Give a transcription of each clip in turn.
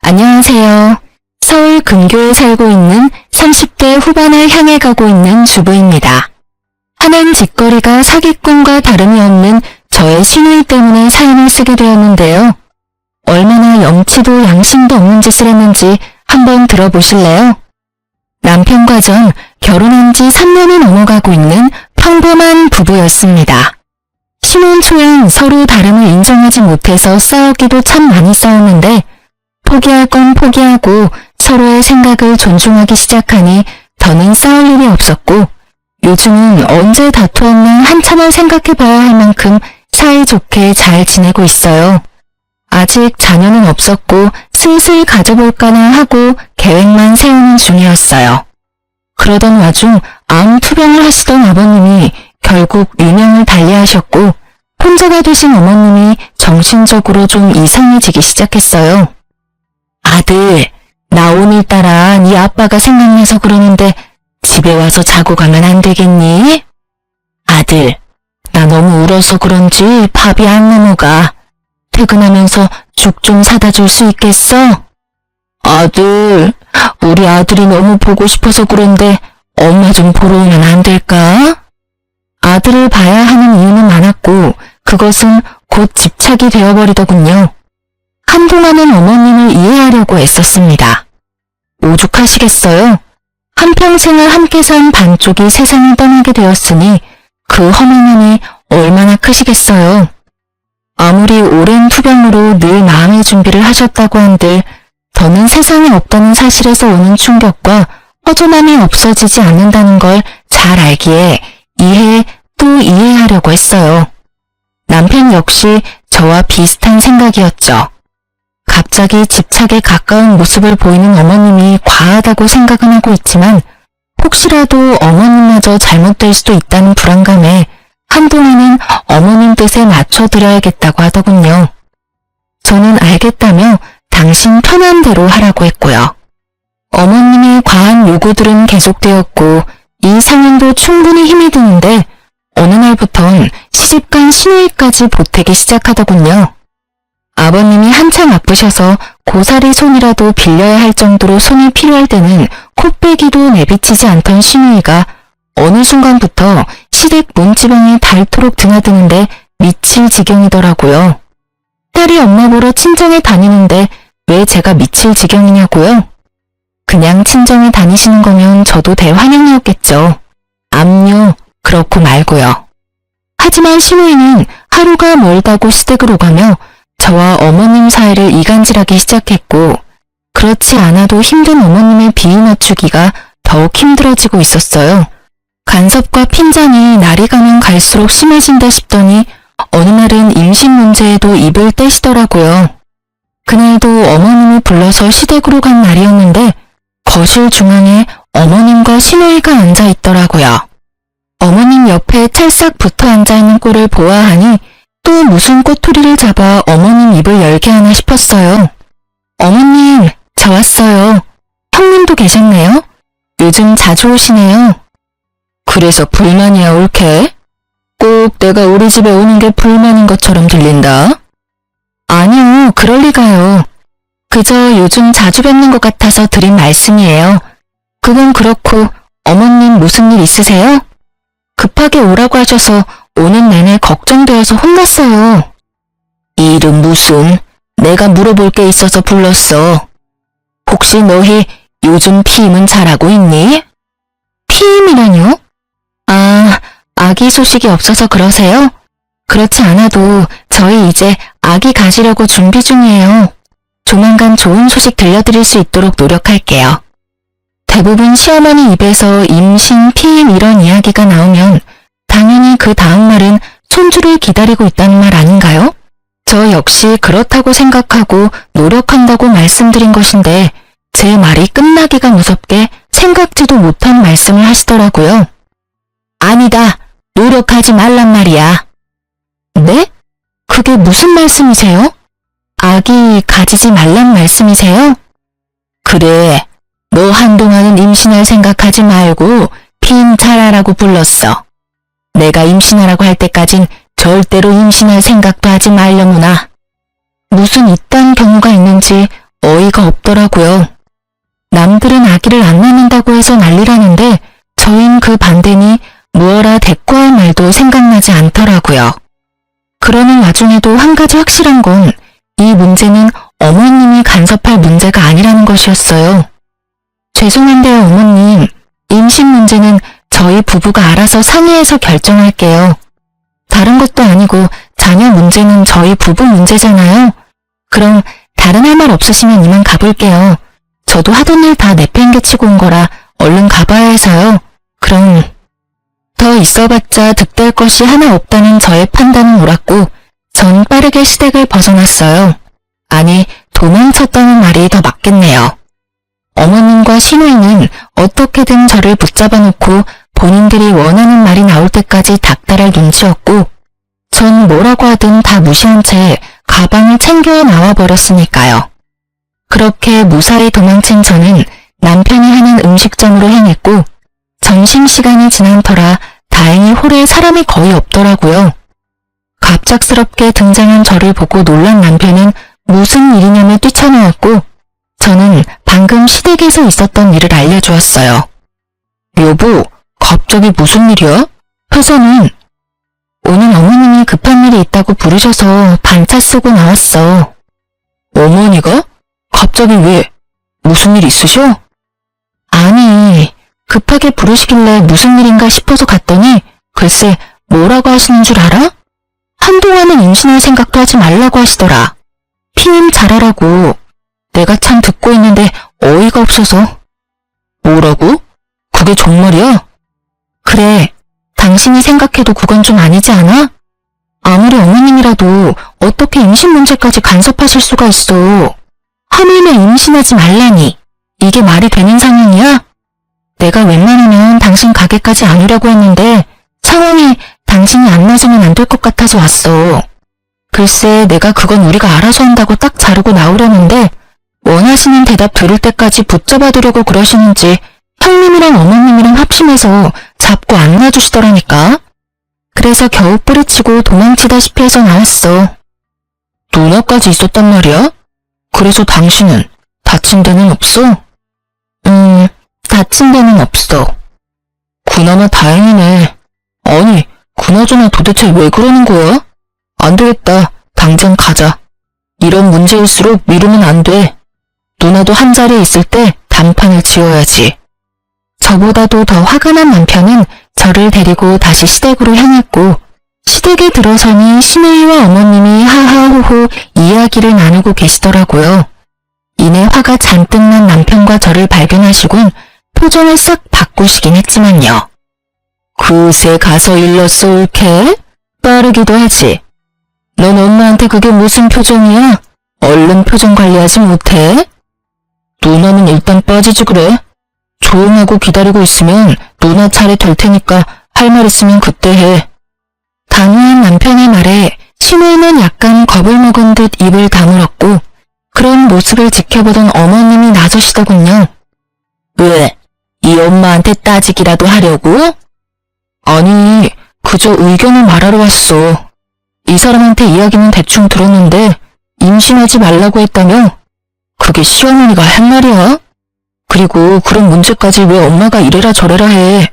안녕하세요. 서울 근교에 살고 있는 30대 후반을 향해 가고 있는 주부입니다. 하는 짓거리가 사기꾼과 다름이 없는 저의 시누이 때문에 사연을 쓰게 되었는데요. 얼마나 염치도 양심도 없는 짓을 했는지 한번 들어보실래요? 남편과 전 결혼한 지 3년이 넘어가고 있는 평범한 부부였습니다. 신혼 초엔 서로 다름을 인정하지 못해서 싸우기도 참 많이 싸웠는데 포기할 건 포기하고 서로의 생각을 존중하기 시작하니 더는 싸울 일이 없었고 요즘은 언제 다투었나 한참을 생각해봐야 할 만큼 사이좋게 잘 지내고 있어요. 아직 자녀는 없었고 슬슬 가져볼까나 하고 계획만 세우는 중이었어요. 그러던 와중 암 투병을 하시던 아버님이 결국 유명을 달리하셨고 혼자가 되신 어머님이 정신적으로 좀 이상해지기 시작했어요. 아들, 나 오늘따라 네 아빠가 생각나서 그러는데 집에 와서 자고 가면 안 되겠니? 아들, 나 너무 울어서 그런지 밥이 안 넘어가. 퇴근하면서 죽 좀 사다 줄 수 있겠어? 아들, 우리 아들이 너무 보고 싶어서 그런데 엄마 좀 보러 오면 안 될까? 아들을 봐야 하는 이유는 많았고 그것은 곧 집착이 되어버리더군요. 한동안은 어머님을 이해하려고 애썼습니다. 오죽하시겠어요? 한평생을 함께 산 반쪽이 세상을 떠나게 되었으니 그 허망함이 얼마나 크시겠어요. 아무리 오랜 투병으로 늘 마음의 준비를 하셨다고 한들 더는 세상에 없다는 사실에서 오는 충격과 허전함이 없어지지 않는다는 걸 잘 알기에 이해 또 이해하려고 했어요. 남편 역시 저와 비슷한 생각이었죠. 갑자기 집착에 가까운 모습을 보이는 어머님이 과하다고 생각은 하고 있지만 혹시라도 어머님마저 잘못될 수도 있다는 불안감에 한동안은 어머님 뜻에 맞춰드려야겠다고 하더군요. 저는 알겠다며 당신 편한 대로 하라고 했고요. 어머님의 과한 요구들은 계속되었고 이 상황도 충분히 힘이 드는데 어느 날부턴 시집간 시누이까지 보태기 시작하더군요. 아버님이 한창 아프셔서 고사리 손이라도 빌려야 할 정도로 손이 필요할 때는 코빼기도 내비치지 않던 시누이가 어느 순간부터 시댁 문지방에 닳도록 드나드는데 미칠 지경이더라고요. 딸이 엄마 보러 친정에 다니는데 왜 제가 미칠 지경이냐고요? 그냥 친정에 다니시는 거면 저도 대환영이었겠죠. 암요, 그렇고 말고요. 하지만 시누이는 하루가 멀다고 시댁을 오가며 저와 어머님 사이를 이간질하기 시작했고 그렇지 않아도 힘든 어머님의 비위 맞추기가 더욱 힘들어지고 있었어요. 간섭과 핀잔이 날이 가면 갈수록 심해진다 싶더니 어느 날은 임신 문제에도 입을 떼시더라고요. 그날도 어머님이 불러서 시댁으로 간 날이었는데 거실 중앙에 어머님과 시누이가 앉아있더라고요. 어머님 옆에 찰싹 붙어 앉아있는 꼴을 보아하니 또 무슨 꼬투리를 잡아 어머님 입을 열게 하나 싶었어요. 어머님, 저 왔어요. 형님도 계셨네요? 요즘 자주 오시네요. 그래서 불만이야 올케? 꼭 내가 우리 집에 오는 게 불만인 것처럼 들린다. 아니요, 그럴 리가요. 그저 요즘 자주 뵙는 것 같아서 드린 말씀이에요. 그건 그렇고 어머님 무슨 일 있으세요? 급하게 오라고 하셔서 오는 내내 걱정되어서 혼났어요. 일은 무슨? 내가 물어볼 게 있어서 불렀어. 혹시 너희 요즘 피임은 잘하고 있니? 피임이라뇨? 아, 아기 소식이 없어서 그러세요? 그렇지 않아도 저희 이제 아기 가지려고 준비 중이에요. 조만간 좋은 소식 들려드릴 수 있도록 노력할게요. 대부분 시어머니 입에서 임신, 피임 이런 이야기가 나오면 당연히 그 다음 말은 손주를 기다리고 있다는 말 아닌가요? 저 역시 그렇다고 생각하고 노력한다고 말씀드린 것인데 제 말이 끝나기가 무섭게 생각지도 못한 말씀을 하시더라고요. 아니다. 노력하지 말란 말이야. 네? 그게 무슨 말씀이세요? 아기 가지지 말란 말씀이세요? 그래. 너 한동안은 임신할 생각하지 말고 피임 잘하라고 불렀어. 내가 임신하라고 할 때까진 절대로 임신할 생각도 하지 말려무나. 무슨 이딴 경우가 있는지 어이가 없더라고요. 남들은 아기를 안 낳는다고 해서 난리라는데 저흰 그 반대니 무어라 대꾸할 말도 생각나지 않더라고요. 그러는 와중에도 한 가지 확실한 건 이 문제는 어머님이 간섭할 문제가 아니라는 것이었어요. 죄송한데요, 어머님. 임신 문제는 저희 부부가 알아서 상의해서 결정할게요. 다른 것도 아니고 자녀 문제는 저희 부부 문제잖아요. 그럼 다른 할 말 없으시면 이만 가볼게요. 저도 하던 일 다 내팽개치고 온 거라 얼른 가봐야 해서요. 그럼 더 있어봤자 득될 것이 하나 없다는 저의 판단은 옳았고 전 빠르게 시댁을 벗어났어요. 아니, 도망쳤다는 말이 더 맞겠네요. 어머님과 시누이는 어떻게든 저를 붙잡아 놓고 본인들이 원하는 말이 나올 때까지 닥달할 눈치였고 전 뭐라고 하든 다 무시한 채 가방을 챙겨 나와버렸으니까요. 그렇게 무사히 도망친 저는 남편이 하는 음식점으로 향했고 점심시간이 지난 터라 다행히 홀에 사람이 거의 없더라고요. 갑작스럽게 등장한 저를 보고 놀란 남편은 무슨 일이냐며 뛰쳐나왔고 저는 방금 시댁에서 있었던 일을 알려주었어요. 여보, 갑자기 무슨 일이야? 회사는? 오늘 어머님이 급한 일이 있다고 부르셔서 반차 쓰고 나왔어. 어머니가? 갑자기 왜? 무슨 일 있으셔? 아니, 급하게 부르시길래 무슨 일인가 싶어서 갔더니 글쎄 뭐라고 하시는 줄 알아? 한동안은 임신할 생각도 하지 말라고 하시더라. 피임 잘하라고. 내가 참 듣고 있는데 어이가 없어서. 뭐라고? 그게 정말이야? 그래, 당신이 생각해도 그건 좀 아니지 않아? 아무리 어머님이라도 어떻게 임신 문제까지 간섭하실 수가 있어. 하물며 임신하지 말라니. 이게 말이 되는 상황이야? 내가 웬만하면 당신 가게까지 안 오려고 했는데 상황이 당신이 안 나서면 안 될 것 같아서 왔어. 글쎄 내가 그건 우리가 알아서 한다고 딱 자르고 나오려는데 원하시는 대답 들을 때까지 붙잡아두려고 그러시는지 형님이랑 어머님이랑 합심해서 잡고 안 놔주시더라니까. 그래서 겨우 뿌리치고 도망치다시피 해서 나왔어. 누나까지 있었단 말이야? 그래서 당신은 다친 데는 없어? 다친 데는 없어. 그나마 다행이네. 아니, 그나저나 도대체 왜 그러는 거야? 안 되겠다. 당장 가자. 이런 문제일수록 미루면 안 돼. 누나도 한자리에 있을 때 단판을 지어야지. 저보다도 더 화가 난 남편은 저를 데리고 다시 시댁으로 향했고 시댁에 들어서니 시누이와 어머님이 하하호호 이야기를 나누고 계시더라고요. 이내 화가 잔뜩 난 남편과 저를 발견하시곤 표정을 싹 바꾸시긴 했지만요. 그새 가서 일렀어 옳게? 빠르기도 하지. 넌 엄마한테 그게 무슨 표정이야? 얼른 표정 관리하지 못해? 누나는 일단 빠지지 그래. 조용하고 기다리고 있으면 누나 차례 될 테니까 할 말 있으면 그때 해. 단호한 남편의 말에 시누이는 약간 겁을 먹은 듯 입을 다물었고 그런 모습을 지켜보던 어머님이 나서시더군요. 왜? 이 엄마한테 따지기라도 하려고? 아니, 그저 의견을 말하러 왔어. 이 사람한테 이야기는 대충 들었는데 임신하지 말라고 했다며? 그게 시어머니가 한 말이야? 그리고 그런 문제까지 왜 엄마가 이래라 저래라 해.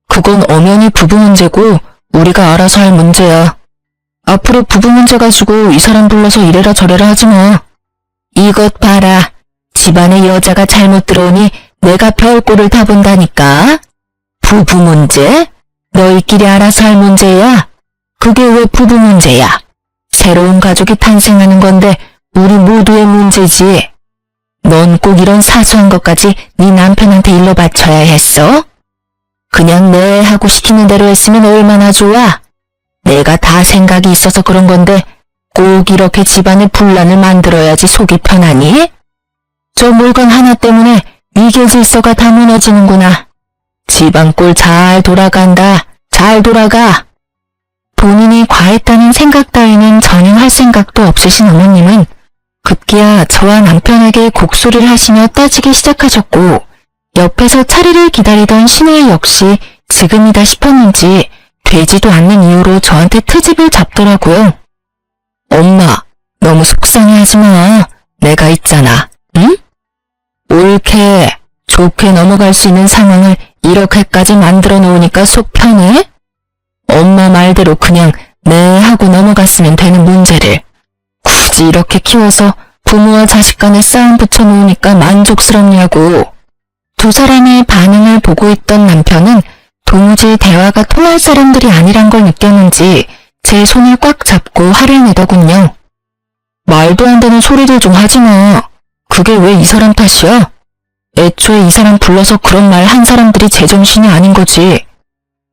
그건 엄연히 부부 문제고 우리가 알아서 할 문제야. 앞으로 부부 문제 가지고 이 사람 불러서 이래라 저래라 하지 마. 이것 봐라. 집안에 여자가 잘못 들어오니 내가 별꼴을 다 본다니까. 부부 문제? 너희끼리 알아서 할 문제야. 그게 왜 부부 문제야? 새로운 가족이 탄생하는 건데 우리 모두의 문제지. 넌 꼭 이런 사소한 것까지 네 남편한테 일러 바쳐야 했어? 그냥 내 하고 시키는 대로 했으면 얼마나 좋아. 내가 다 생각이 있어서 그런 건데 꼭 이렇게 집안에 분란을 만들어야지 속이 편하니? 저 물건 하나 때문에 위계 질서가 다 무너지는구나. 집안 꼴 잘 돌아간다. 잘 돌아가. 본인이 과했다는 생각 따위는 전혀 할 생각도 없으신 어머님은 급기야 저와 남편에게 곡소리를 하시며 따지기 시작하셨고 옆에서 차례를 기다리던 시누이 역시 지금이다 싶었는지 되지도 않는 이유로 저한테 트집을 잡더라고요. 엄마, 너무 속상해하지 마. 내가 있잖아. 이렇게 좋게 넘어갈 수 있는 상황을 이렇게까지 만들어 놓으니까 속 편해? 엄마 말대로 그냥 네 하고 넘어갔으면 되는 문제를 굳이 이렇게 키워서 부모와 자식 간에 싸움 붙여놓으니까 만족스럽냐고. 두 사람의 반응을 보고 있던 남편은 도무지 대화가 통할 사람들이 아니란 걸 느꼈는지 제 손을 꽉 잡고 화를 내더군요. 말도 안 되는 소리들 좀 하지 마. 그게 왜 이 사람 탓이야? 애초에 이 사람 불러서 그런 말 한 사람들이 제정신이 아닌 거지.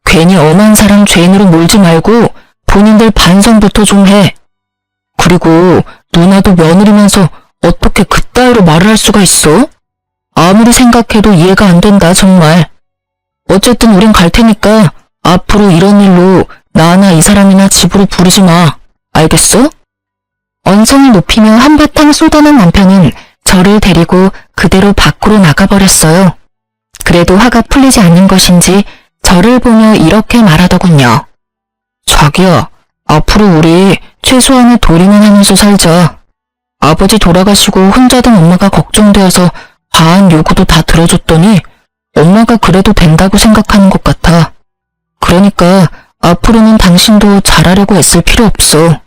괜히 엄한 사람 죄인으로 몰지 말고 본인들 반성부터 좀 해. 그리고 누나도 며느리면서 어떻게 그따위로 말을 할 수가 있어? 아무리 생각해도 이해가 안 된다 정말. 어쨌든 우린 갈 테니까 앞으로 이런 일로 나나 이 사람이나 집으로 부르지 마. 알겠어? 언성을 높이며 한바탕 쏟아낸 남편은 저를 데리고 그대로 밖으로 나가버렸어요. 그래도 화가 풀리지 않는 것인지 저를 보며 이렇게 말하더군요. 자기야, 앞으로 우리 최소한의 도리는 하면서 살자. 아버지 돌아가시고 혼자 된 엄마가 걱정되어서 과한 요구도 다 들어줬더니 엄마가 그래도 된다고 생각하는 것 같아. 그러니까 앞으로는 당신도 잘하려고 애쓸 필요 없어.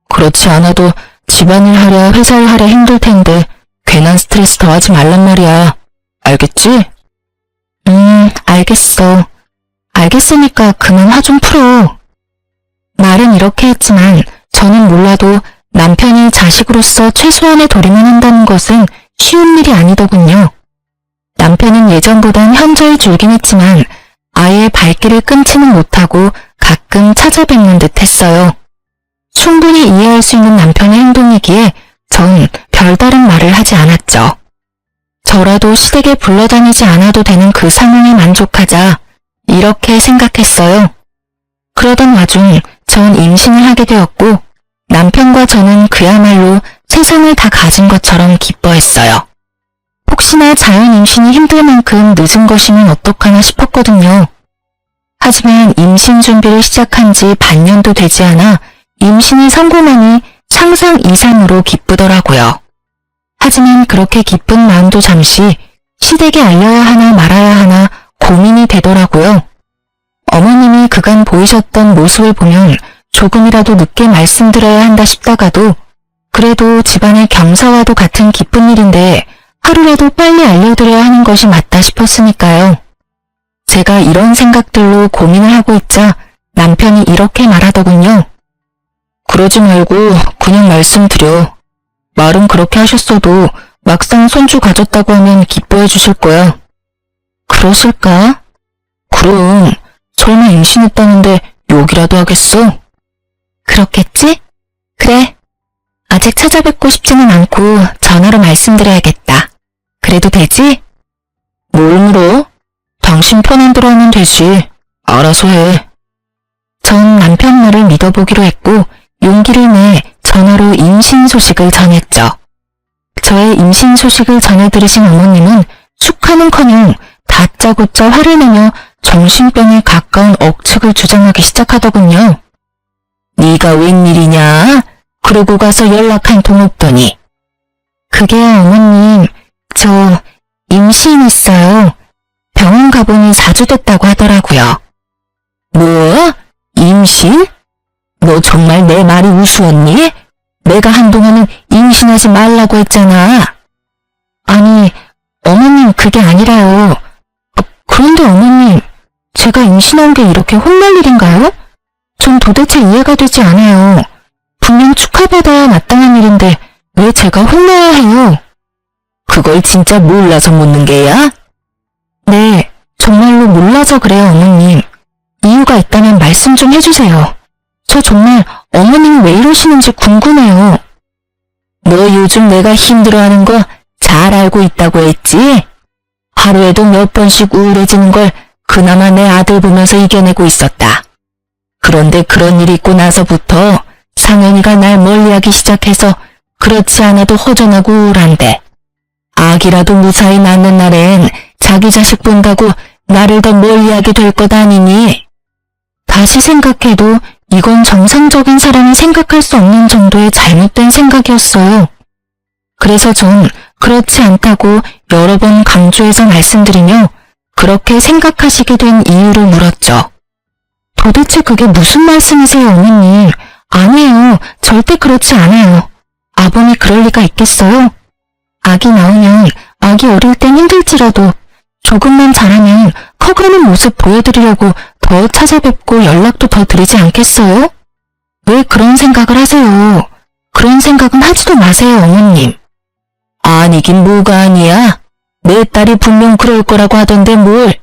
그렇지 않아도 집안일 하랴 회사일 하랴 힘들 텐데 괜한 스트레스 더하지 말란 말이야. 알겠지? 알겠어. 알겠으니까 그만 화 좀 풀어. 말은 이렇게 했지만 저는 몰라도 남편이 자식으로서 최소한의 도리만 한다는 것은 쉬운 일이 아니더군요. 남편은 예전보단 현저히 줄긴 했지만 아예 발길을 끊지는 못하고 가끔 찾아뵙는 듯 했어요. 충분히 이해할 수 있는 남편의 행동이기에 전 별다른 말을 하지 않았죠. 저라도 시댁에 불러다니지 않아도 되는 그 상황에 만족하자 이렇게 생각했어요. 그러던 와중 전 임신을 하게 되었고 남편과 저는 그야말로 세상을 다 가진 것처럼 기뻐했어요. 혹시나 자연 임신이 힘들 만큼 늦은 것이면 어떡하나 싶었거든요. 하지만 임신 준비를 시작한 지 반년도 되지 않아 임신이 성공하니 상상 이상으로 기쁘더라고요. 하지만 그렇게 기쁜 마음도 잠시 시댁에 알려야 하나 말아야 하나 고민이 되더라고요. 어머님이 그간 보이셨던 모습을 보면 조금이라도 늦게 말씀드려야 한다 싶다가도 그래도 집안의 경사와도 같은 기쁜 일인데 하루라도 빨리 알려드려야 하는 것이 맞다 싶었으니까요. 제가 이런 생각들로 고민을 하고 있자 남편이 이렇게 말하더군요. 그러지 말고 그냥 말씀드려. 말은 그렇게 하셨어도 막상 손주 가졌다고 하면 기뻐해 주실 거야. 그러실까? 그럼 설마 임신했다는데 욕이라도 하겠어? 그렇겠지? 그래. 아직 찾아뵙고 싶지는 않고 전화로 말씀드려야겠다. 그래도 되지? 뭘 물어? 당신 편한 대로 하면 되지. 알아서 해. 전 남편 말을 믿어보기로 했고 용기를 내 전화로 임신 소식을 전했죠. 저의 임신 소식을 전해 들으신 어머님은 축하는커녕 다짜고짜 화를 내며 정신병에 가까운 억측을 주장하기 시작하더군요. 네가 웬일이냐? 그러고 가서 연락 한 통 없더니. 그게 어머님, 저 임신했어요. 병원 가보니 4주 됐다고 하더라고요. 뭐? 임신? 너 정말 내 말이 우스웠니? 내가 한동안은 임신하지 말라고 했잖아. 아니, 어머님 그게 아니라요. 그런데 어머님, 제가 임신한 게 이렇게 혼날 일인가요? 전 도대체 이해가 되지 않아요. 분명 축하받아야 마땅한 일인데 왜 제가 혼나야 해요? 그걸 진짜 몰라서 묻는 게야? 네, 정말로 몰라서 그래요, 어머님. 이유가 있다면 말씀 좀 해주세요. 저 정말 어머님이 왜 이러시는지 궁금해요. 너 요즘 내가 힘들어하는 거 잘 알고 있다고 했지? 하루에도 몇 번씩 우울해지는 걸 그나마 내 아들 보면서 이겨내고 있었다. 그런데 그런 일이 있고 나서부터 상현이가 날 멀리하기 시작해서 그렇지 않아도 허전하고 우울한데 아기라도 무사히 낳는 날엔 자기 자식 본다고 나를 더 멀리하게 될 것 아니니? 다시 생각해도 이건 정상적인 사람이 생각할 수 없는 정도의 잘못된 생각이었어요. 그래서 전 그렇지 않다고 여러 번 강조해서 말씀드리며 그렇게 생각하시게 된 이유를 물었죠. 도대체 그게 무슨 말씀이세요, 어머님? 아니에요. 절대 그렇지 않아요. 아범이 그럴 리가 있겠어요? 아기 나오면 아기 어릴 땐 힘들지라도 조금만 자라면 커가는 모습 보여드리려고 더 찾아뵙고 연락도 더 드리지 않겠어요? 왜 그런 생각을 하세요? 그런 생각은 하지도 마세요, 어머님. 아니긴 뭐가 아니야. 내 딸이 분명 그럴 거라고 하던데 뭘.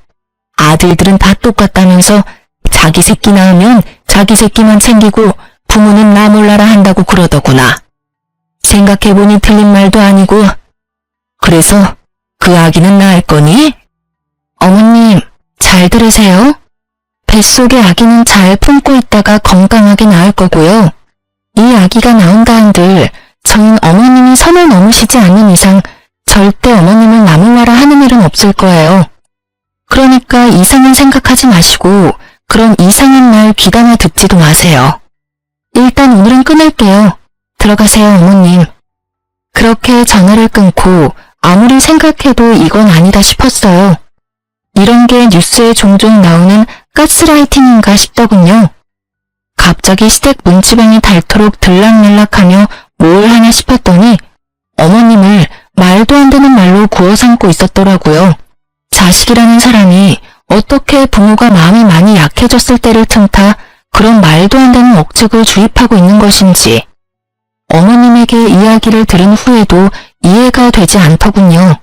아들들은 다 똑같다면서 자기 새끼 낳으면 자기 새끼만 챙기고 부모는 나 몰라라 한다고 그러더구나. 생각해보니 틀린 말도 아니고. 그래서 그 아기는 낳을 거니? 어머님, 잘 들으세요. 뱃속의 아기는 잘 품고 있다가 건강하게 나을 거고요. 이 아기가 나온다 한들 저는 어머님이 선을 넘으시지 않는 이상 절대 어머님을 나몰라라 하는 일은 없을 거예요. 그러니까 이상한 생각하지 마시고 그런 이상한 말 귀담아 듣지도 마세요. 일단 오늘은 끊을게요. 들어가세요, 어머님. 그렇게 전화를 끊고 아무리 생각해도 이건 아니다 싶었어요. 이런 게 뉴스에 종종 나오는 가스라이팅인가 싶더군요. 갑자기 시댁 문지방이 닳도록 들락날락하며 뭘 하나 싶었더니 어머님을 말도 안 되는 말로 구워 삼고 있었더라고요. 자식이라는 사람이 어떻게 부모가 마음이 많이 약해졌을 때를 틈타 그런 말도 안 되는 억측을 주입하고 있는 것인지 어머님에게 이야기를 들은 후에도 이해가 되지 않더군요.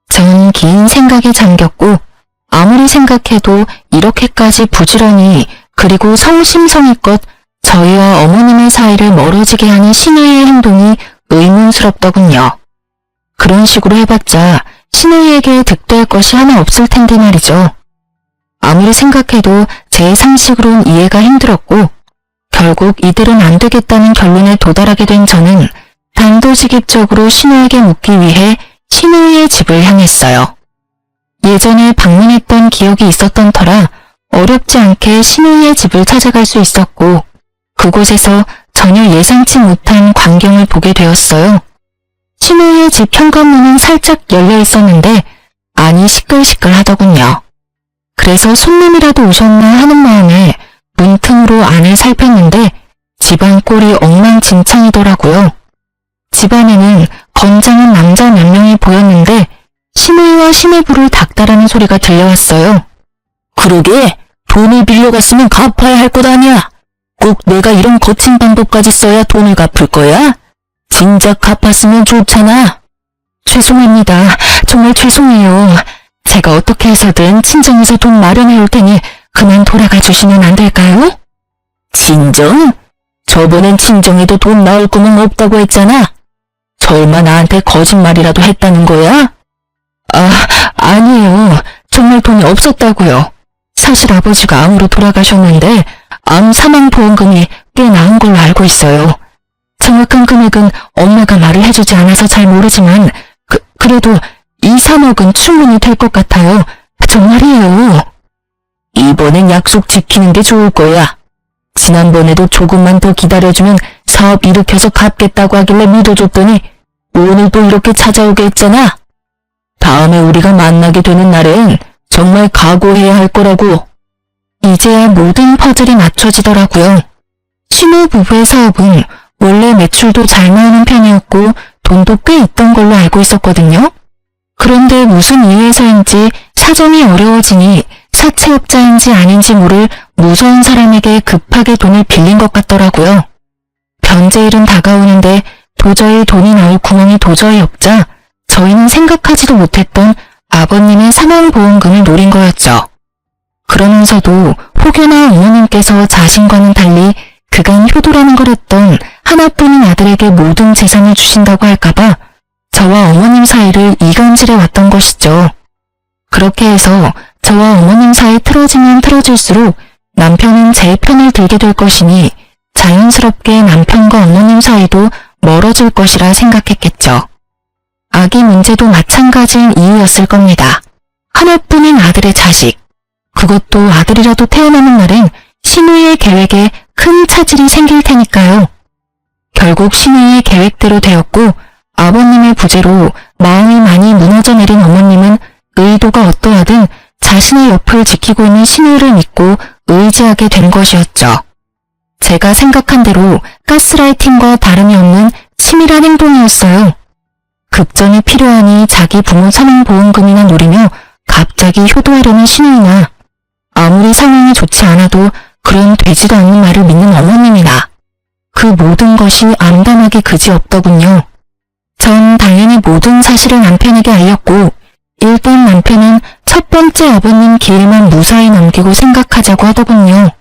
전 긴 생각에 잠겼고 아무리 생각해도 이렇게까지 부지런히 그리고 성심성의껏 저희와 어머님의 사이를 멀어지게 하는 신우이의 행동이 의문스럽더군요. 그런 식으로 해봤자 신우이에게 득될 것이 하나 없을 텐데 말이죠. 아무리 생각해도 제 상식으론 이해가 힘들었고 결국 이들은 안 되겠다는 결론에 도달하게 된 저는 단도직입적으로 신우에게 묻기 위해 신우이의 집을 향했어요. 예전에 방문했던 기억이 있었던 터라 어렵지 않게 신우이의 집을 찾아갈 수 있었고 그곳에서 전혀 예상치 못한 광경을 보게 되었어요. 신우이의 집 현관문은 살짝 열려 있었는데 안이 시끌시끌하더군요. 그래서 손님이라도 오셨나 하는 마음에 문틈으로 안을 살폈는데 집안 꼴이 엉망진창이더라고요. 집 안에는 건장한 남자 몇 명이 보였는데 신우이와 신우부를 닥달하는 소리가 들려왔어요. 그러게 돈을 빌려갔으면 갚아야 할 것 아니야. 꼭 내가 이런 거친 방법까지 써야 돈을 갚을 거야? 진작 갚았으면 좋잖아. 죄송합니다. 정말 죄송해요. 제가 어떻게 해서든 친정에서 돈 마련해 올 테니 그만 돌아가 주시면 안 될까요? 친정? 저번엔 친정에도 돈 나올 구멍 없다고 했잖아. 설마 나한테 거짓말이라도 했다는 거야? 아니에요. 정말 돈이 없었다고요. 사실 아버지가 암으로 돌아가셨는데 암 사망보험금이 꽤 나온 걸로 알고 있어요. 정확한 금액은 엄마가 말을 해주지 않아서 잘 모르지만 그래도 2, 3억은 충분히 될 것 같아요. 정말이에요. 이번엔 약속 지키는 게 좋을 거야. 지난번에도 조금만 더 기다려주면 사업 일으켜서 갚겠다고 하길래 믿어줬더니 오늘도 이렇게 찾아오게 했잖아. 다음에 우리가 만나게 되는 날엔 정말 각오해야 할 거라고. 이제야 모든 퍼즐이 맞춰지더라고요. 신우 부부의 사업은 원래 매출도 잘 나오는 편이었고 돈도 꽤 있던 걸로 알고 있었거든요. 그런데 무슨 이유에서인지 사정이 어려워지니 사채업자인지 아닌지 모를 무서운 사람에게 급하게 돈을 빌린 것 같더라고요. 변제일은 다가오는데 도저히 돈이 나올 구멍이 도저히 없자 저희는 생각하지도 못했던 아버님의 사망보험금을 노린 거였죠. 그러면서도 혹여나 어머님께서 자신과는 달리 그간 효도라는 걸 했던 하나뿐인 아들에게 모든 재산을 주신다고 할까봐 저와 어머님 사이를 이간질해 왔던 것이죠. 그렇게 해서 저와 어머님 사이 틀어지면 틀어질수록 남편은 제 편을 들게 될 것이니 자연스럽게 남편과 어머님 사이도 멀어질 것이라 생각했겠죠. 아기 문제도 마찬가지인 이유였을 겁니다. 하나뿐인 아들의 자식. 그것도 아들이라도 태어나는 날엔 신우이의 계획에 큰 차질이 생길 테니까요. 결국 신우이의 계획대로 되었고 아버님의 부재로 마음이 많이 무너져 내린 어머님은 의도가 어떠하든 자신의 옆을 지키고 있는 신우이를 믿고 의지하게 된 것이었죠. 제가 생각한 대로 가스라이팅과 다름이 없는 치밀한 행동이었어요. 급전이 필요하니 자기 부모 사망보험금이나 노리며 갑자기 효도하려는 신우이나 아무리 상황이 좋지 않아도 그런 되지도 않는 말을 믿는 어머님이나 그 모든 것이 암담하게 그지없더군요. 전 당연히 모든 사실을 남편에게 알렸고 일단 남편은 첫 번째 아버님 기일만 무사히 넘기고 생각하자고 하더군요.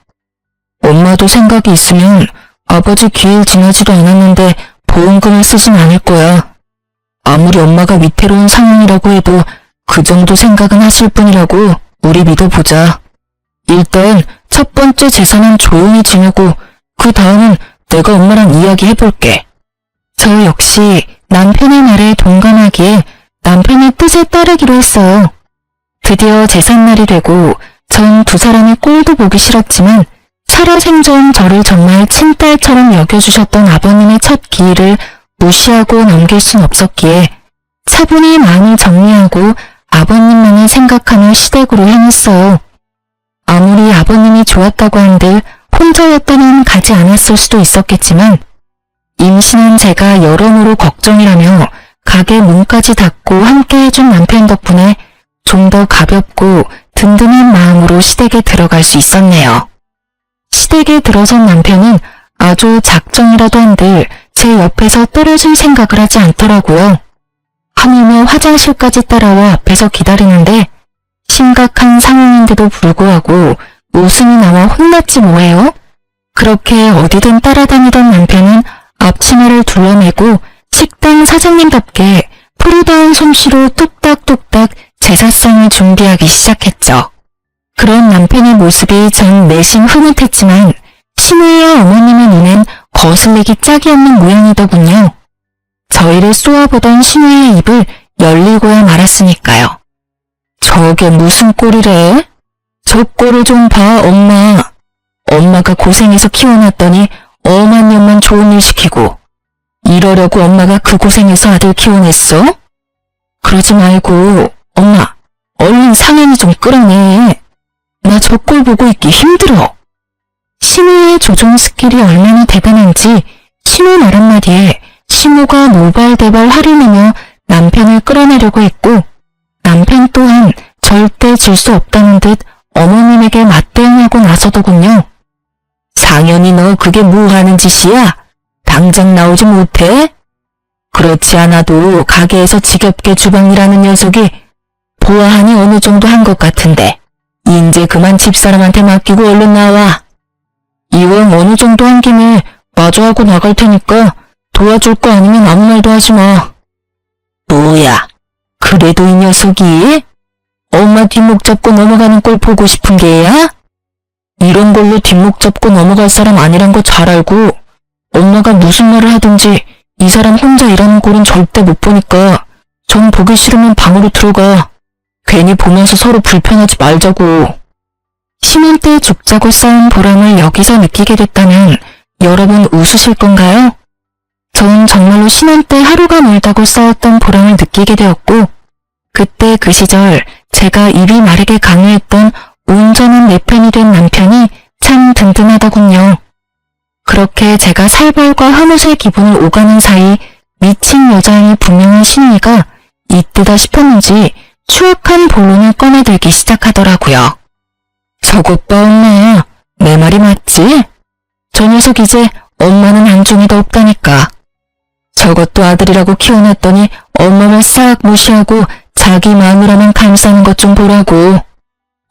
엄마도 생각이 있으면 아버지 기일 지나지도 않았는데 보험금을 쓰진 않을 거야. 아무리 엄마가 위태로운 상황이라고 해도 그 정도 생각은 하실 뿐이라고 우리 믿어보자. 일단 첫 번째 재산은 조용히 지내고 그 다음은 내가 엄마랑 이야기해볼게. 저 역시 남편의 말에 동감하기에 남편의 뜻에 따르기로 했어요. 드디어 제삿날이 되고 전 두 사람의 꼴도 보기 싫었지만 살아생전 저를 정말 친딸처럼 여겨주셨던 아버님의 첫 기일을 무시하고 넘길 순 없었기에 차분히 마음을 정리하고 아버님만을 생각하며 시댁으로 향했어요. 아무리 아버님이 좋았다고 한들 혼자였다면 가지 않았을 수도 있었겠지만 임신한 제가 여러모로 걱정이라며 가게 문까지 닫고 함께 해준 남편 덕분에 좀 더 가볍고 든든한 마음으로 시댁에 들어갈 수 있었네요. 시댁에 들어선 남편은 아주 작정이라도 한들 제 옆에서 떨어질 생각을 하지 않더라고요. 하물며 화장실까지 따라와 앞에서 기다리는데 심각한 상황인데도 불구하고 웃음이 나와 혼났지 뭐예요? 그렇게 어디든 따라다니던 남편은 앞치마를 둘러매고 식당 사장님답게 푸르다운 솜씨로 뚝딱뚝딱 제사상을 준비하기 시작했죠. 그런 남편의 모습이 전 내심 흐뭇했지만 신우이와 어머님의 눈엔 거슬리기 짝이 없는 모양이더군요. 저희를 쏘아보던 신우이의 입을 열리고야 말았으니까요. 저게 무슨 꼴이래? 저 꼴을 좀 봐, 엄마. 엄마가 고생해서 키워놨더니 엄한 년만 좋은 일 시키고 이러려고 엄마가 그 고생해서 아들 키워냈어? 그러지 말고 엄마 얼른 상현이 좀 끌어내. 나 저 꼴 보고 있기 힘들어. 신우의 조종 스킬이 얼마나 대단한지 신우 말 한마디에 신우가 노발대발 화를 내며 남편을 끌어내려고 했고 남편 또한 절대 질 수 없다는 듯 어머님에게 맞대응하고 나서더군요. 상현이 너 그게 뭐 하는 짓이야? 당장 나오지 못해? 그렇지 않아도 가게에서 지겹게 주방일하는 녀석이 보아하니 어느 정도 한 것 같은데 인제 그만 집사람한테 맡기고 얼른 나와. 이왕 어느 정도 한 김에 마주하고 나갈 테니까 도와줄 거 아니면 아무 말도 하지 마. 뭐야, 그래도 이 녀석이 엄마 뒷목 잡고 넘어가는 꼴 보고 싶은 게야? 이런 걸로 뒷목 잡고 넘어갈 사람 아니란 거 잘 알고 엄마가 무슨 말을 하든지 이 사람 혼자 이러는 꼴은 절대 못 보니까 전 보기 싫으면 방으로 들어가. 괜히 보면서 서로 불편하지 말자고. 신혼 때 죽자고 쌓은 보람을 여기서 느끼게 됐다면 여러분 웃으실 건가요? 전 정말로 신혼 때 하루가 멀다고 쌓았던 보람을 느끼게 되었고 그때 그 시절 제가 입이 마르게 강요했던 온전한 내 편이 된 남편이 참 든든하더군요. 그렇게 제가 살벌과 화못의 기분을 오가는 사이 미친 여자아니 분명한 신우이가 이때다 싶었는지 추악한 본론을 꺼내들기 시작하더라고요. 저것 봐 엄마, 내 말이 맞지? 저 녀석 이제 엄마는 안중에도 없다니까. 저것도 아들이라고 키워놨더니 엄마를 싹 무시하고 자기 마누라만 감싸는 것 좀 보라고.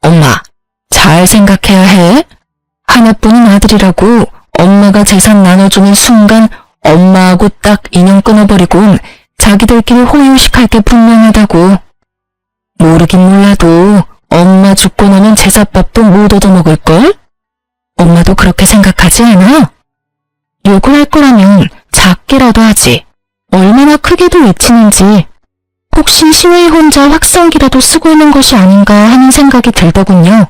엄마, 잘 생각해야 해. 하나뿐인 아들이라고 엄마가 재산 나눠주는 순간 엄마하고 딱 인연 끊어버리곤 자기들끼리 호의호식할 게 분명하다고. 모르긴 몰라도 엄마 죽고 나면 제삿밥도 못 얻어먹을걸? 엄마도 그렇게 생각하지 않아? 욕을 할 거라면 작게라도 하지. 얼마나 크게도 외치는지. 혹시 신우이 혼자 확성기라도 쓰고 있는 것이 아닌가 하는 생각이 들더군요.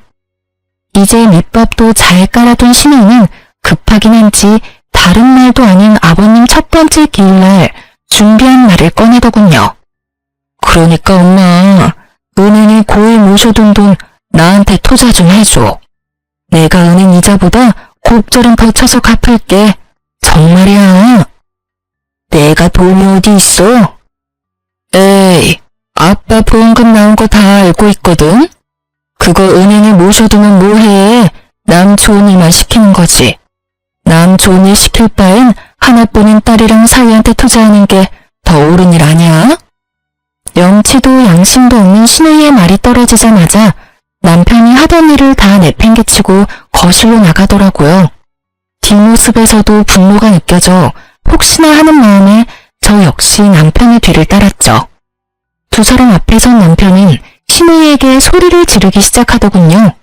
이제 밑밥도 잘 깔아둔 신우이는 급하긴 한지 다른 말도 아닌 아버님 첫 번째 기일날 준비한 말을 꺼내더군요. 그러니까 엄마, 은행에 고이 모셔둔 돈 나한테 투자 좀 해줘. 내가 은행 이자보다 곱절은 더 쳐서 갚을게. 정말이야. 내가 돈이 어디 있어? 에이, 아빠 보험금 나온 거 다 알고 있거든? 그거 은행에 모셔두면 뭐해? 남 좋은 일만 시키는 거지. 남 좋은 일 시킬 바엔 하나뿐인 딸이랑 사위한테 투자하는 게 더 옳은 일 아니야? 염치도 양심도 없는 신우이의 말이 떨어지자마자 남편이 하던 일을 다 내팽개치고 거실로 나가더라고요. 뒷모습에서도 분노가 느껴져 혹시나 하는 마음에 저 역시 남편의 뒤를 따랐죠. 두 사람 앞에선 남편은 신우이에게 소리를 지르기 시작하더군요.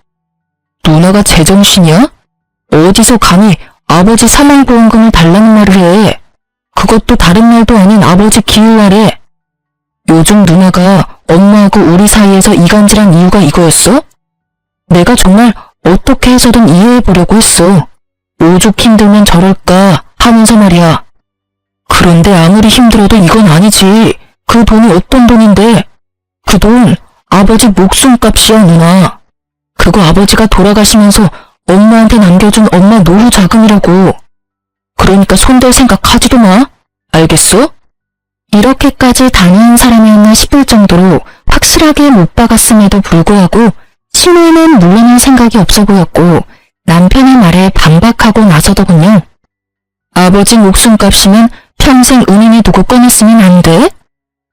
누나가 제정신이야? 어디서 감히 아버지 사망보험금을 달라는 말을 해. 그것도 다른 말도 아닌 아버지 기일날에. 요즘 누나가 엄마하고 우리 사이에서 이간질한 이유가 이거였어? 내가 정말 어떻게 해서든 이해해보려고 했어. 오죽 힘들면 저럴까 하면서 말이야. 그런데 아무리 힘들어도 이건 아니지. 그 돈이 어떤 돈인데? 그 돈 아버지 목숨값이야 누나. 그거 아버지가 돌아가시면서 엄마한테 남겨준 엄마 노후 자금이라고. 그러니까 손댈 생각 하지도 마. 알겠어? 이렇게까지 단호한 사람이었나 싶을 정도로 확실하게 못 박았음에도 불구하고 신우이는 물러날 생각이 없어 보였고 남편의 말에 반박하고 나서더군요. 아버지 목숨값이면 평생 은행에 두고 꺼냈으면 안 돼?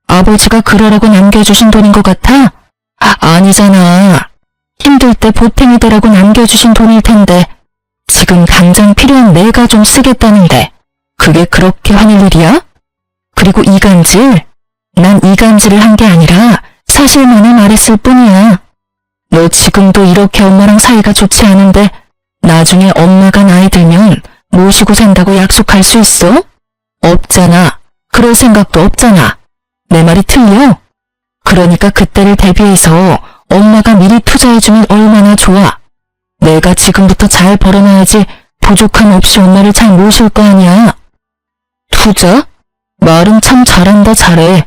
아버지가 그러라고 남겨주신 돈인 것 같아? 아니잖아. 힘들 때 보탬이 되라고 남겨주신 돈일 텐데 지금 당장 필요한 내가 좀 쓰겠다는데 그게 그렇게 화낼 일이야? 그리고 이간질? 난 이간질을 한 게 아니라 사실만을 말했을 뿐이야. 너 지금도 이렇게 엄마랑 사이가 좋지 않은데 나중에 엄마가 나이 들면 모시고 산다고 약속할 수 있어? 없잖아. 그럴 생각도 없잖아. 내 말이 틀려? 그러니까 그때를 대비해서 엄마가 미리 투자해주면 얼마나 좋아. 내가 지금부터 잘 벌어놔야지 부족함 없이 엄마를 잘 모실 거 아니야. 투자? 말은 참 잘한다 잘해.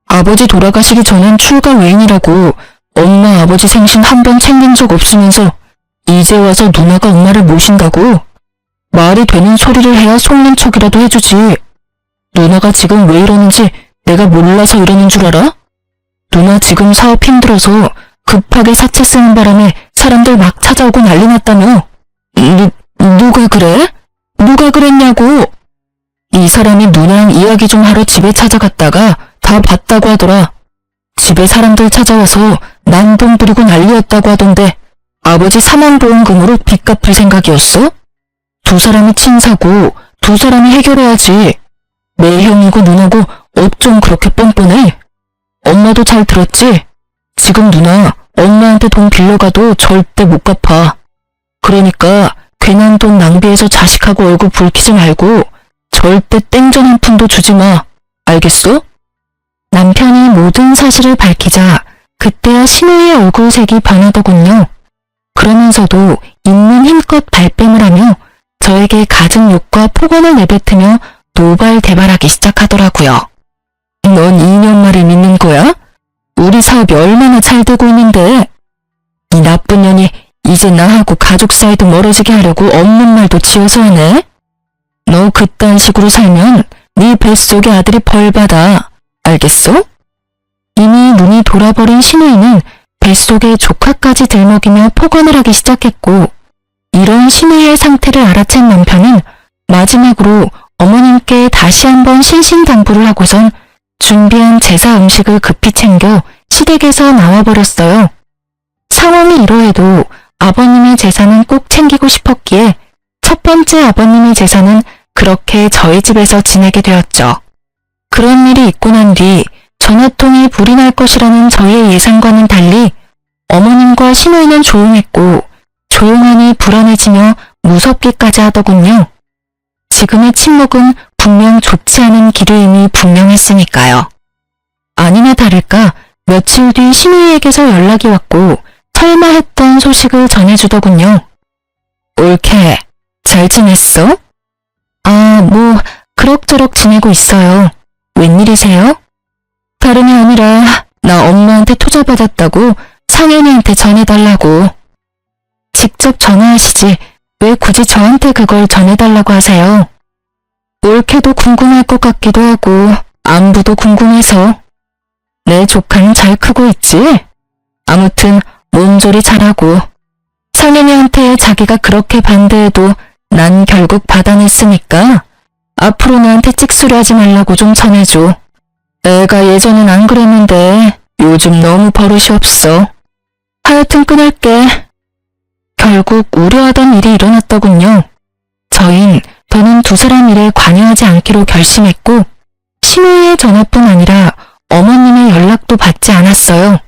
아버지 돌아가시기 전엔 출가 외인이라고 엄마 아버지 생신 한 번 챙긴 적 없으면서 이제 와서 누나가 엄마를 모신다고? 말이 되는 소리를 해야 속는 척이라도 해주지. 누나가 지금 왜 이러는지 내가 몰라서 이러는 줄 알아? 누나 지금 사업 힘들어서 급하게 사채 쓰는 바람에 사람들 막 찾아오고 난리 났다며. 누가 그래? 누가 그랬냐고. 이 사람이 누나랑 이야기 좀 하러 집에 찾아갔다가 다 봤다고 하더라. 집에 사람들 찾아와서 난동 부리고 난리였다고 하던데 아버지 사망보험금으로 빚 갚을 생각이었어? 두 사람이 친사고 두 사람이 해결해야지. 내 형이고 누나고 어쩜 그렇게 뻔뻔해? 엄마도 잘 들었지? 지금 누나 엄마한테 돈 빌려가도 절대 못 갚아. 그러니까 괜한 돈 낭비해서 자식하고 얼굴 붉히지 말고 절대 땡전 한 푼도 주지 마. 알겠어? 남편이 모든 사실을 밝히자 그때야 신우이의 얼굴색이 변하더군요. 그러면서도 있는 힘껏 발뺌을 하며 저에게 갖은 욕과 폭언을 내뱉으며 노발대발하기 시작하더라고요. 넌 2년 말을 믿는 거야? 우리 사업이 얼마나 잘 되고 있는데. 이 나쁜 년이 이제 나하고 가족 사이도 멀어지게 하려고 없는 말도 지어서 하네. 너 그딴 식으로 살면 네 뱃속의 아들이 벌받아. 알겠어? 이미 눈이 돌아버린 신우이는 뱃속에 조카까지 들먹이며 폭언을 하기 시작했고 이런 신우이의 상태를 알아챈 남편은 마지막으로 어머님께 다시 한번 신신당부를 하고선 준비한 제사 음식을 급히 챙겨 시댁에서 나와버렸어요. 상황이 이러해도 아버님의 제사는 꼭 챙기고 싶었기에 첫 번째 아버님의 제사는 그렇게 저희 집에서 지내게 되었죠. 그런 일이 있고 난 뒤 전화통이 불이 날 것이라는 저의 예상과는 달리 어머님과 신우이는 조용했고 조용하니 불안해지며 무섭기까지 하더군요. 지금의 침묵은 분명 좋지 않은 기류임이 분명했으니까요. 아니나 다를까 며칠 뒤 신우이에게서 연락이 왔고 설마 했던 소식을 전해주더군요. 올케, 잘 지냈어? 뭐 그럭저럭 지내고 있어요. 웬일이세요? 다름이 아니라 나 엄마한테 투자받았다고 상현이한테 전해달라고. 직접 전화하시지 왜 굳이 저한테 그걸 전해달라고 하세요? 올케도 궁금할 것 같기도 하고 안부도 궁금해서. 내 조카는 잘 크고 있지? 아무튼 몸조리 잘하고. 상현이한테 자기가 그렇게 반대해도 난 결국 받아냈으니까 앞으로 나한테 찍소리 하지 말라고 좀 전해줘. 애가 예전엔 안 그랬는데 요즘 너무 버릇이 없어. 하여튼 끊을게. 결국 우려하던 일이 일어났더군요. 저흰 더는 두 사람 일에 관여하지 않기로 결심했고 신우이의 전화뿐 아니라 어머님의 연락도 받지 않았어요.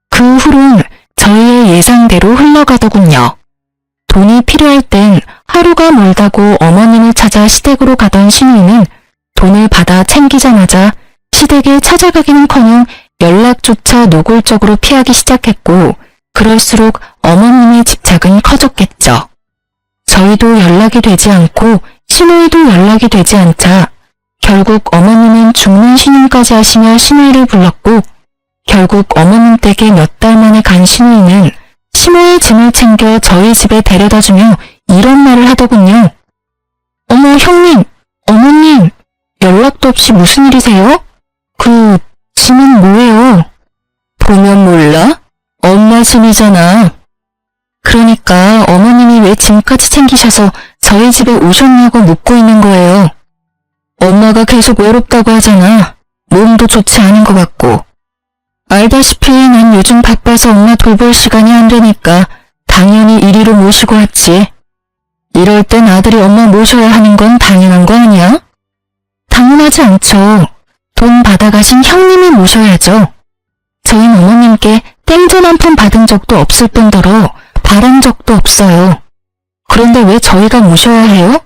그 후론 저희의 예상대로 흘러가더군요. 돈이 필요할 땐 하루가 멀다고 어머님을 찾아 시댁으로 가던 신우이는 돈을 받아 챙기자마자 시댁에 찾아가기는커녕 연락조차 노골적으로 피하기 시작했고 그럴수록 어머님의 집착은 커졌겠죠. 저희도 연락이 되지 않고 신우이도 연락이 되지 않자 결국 어머님은 죽는 신용까지 하시며 신우이를 불렀고 결국 어머님 댁에 몇 달 만에 간 신우이는 신우의 짐을 챙겨 저희 집에 데려다주며 이런 말을 하더군요. 어머 형님, 어머님, 연락도 없이 무슨 일이세요? 그 짐은 뭐예요? 보면 몰라? 엄마 짐이잖아. 그러니까 어머님이 왜 짐까지 챙기셔서 저희 집에 오셨냐고 묻고 있는 거예요. 엄마가 계속 외롭다고 하잖아. 몸도 좋지 않은 것 같고. 알다시피 난 요즘 바빠서 엄마 돌볼 시간이 안 되니까 당연히 이리로 모시고 왔지. 이럴 땐 아들이 엄마 모셔야 하는 건 당연한 거 아니야? 당연하지 않죠. 돈 받아가신 형님이 모셔야죠. 저희는 어머님께 땡전 한 푼 받은 적도 없을 뿐더러 바란 적도 없어요. 그런데 왜 저희가 모셔야 해요?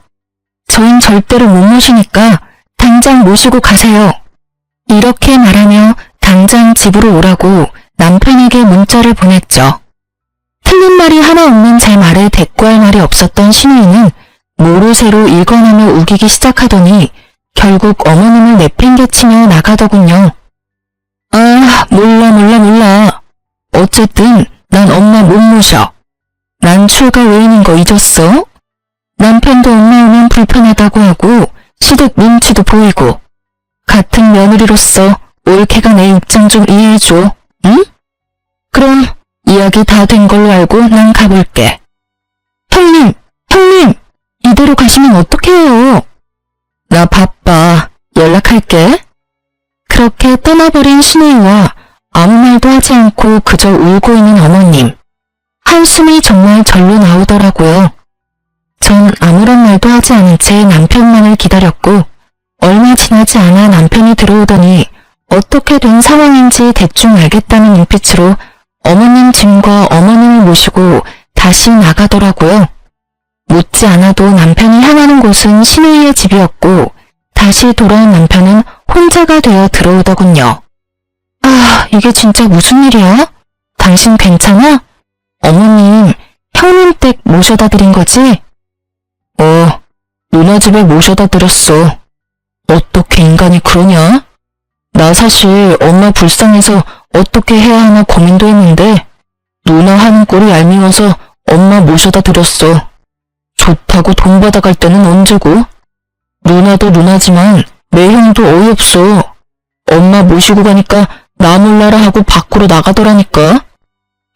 저흰 절대로 못 모시니까 당장 모시고 가세요. 이렇게 말하며 당장 집으로 오라고 남편에게 문자를 보냈죠. 틀린 말이 하나 없는 제 말에 대꾸할 말이 없었던 신우이는 모르쇠로 일관하며 우기기 시작하더니 결국 어머님을 내팽개치며 나가더군요. 아, 몰라. 어쨌든 난 엄마 못 모셔. 난 출가 외인인 거 잊었어? 남편도 엄마 오면 불편하다고 하고 시댁 눈치도 보이고 같은 며느리로서 올케가 내 입장 좀 이해해줘. 응? 그럼 이야기 다 된 걸로 알고 난 가볼게. 형님! 이대로 가시면 어떡해요? 나 바빠. 연락할게. 그렇게 떠나버린 신우이와 아무 말도 하지 않고 그저 울고 있는 어머님. 한숨이 정말 절로 나오더라고요. 전 아무런 말도 하지 않은 채 남편만을 기다렸고 얼마 지나지 않아 남편이 들어오더니 어떻게 된 상황인지 대충 알겠다는 눈빛으로 어머님 짐과 어머님을 모시고 다시 나가더라고요. 묻지 않아도 남편이 향하는 곳은 신우이의 집이었고 다시 돌아온 남편은 혼자가 되어 들어오더군요. 아, 이게 진짜 무슨 일이야? 당신 괜찮아? 어머님, 형님 댁 모셔다 드린 거지? 누나 집에 모셔다 드렸어. 어떻게 인간이 그러냐? 나 사실 엄마 불쌍해서 어떻게 해야 하나 고민도 했는데 누나 하는 꼴이 얄미워서 엄마 모셔다 드렸어. 좋다고 돈 받아갈 때는 언제고? 누나도 누나지만 내 형도 어이없어. 엄마 모시고 가니까 나 몰라라 하고 밖으로 나가더라니까.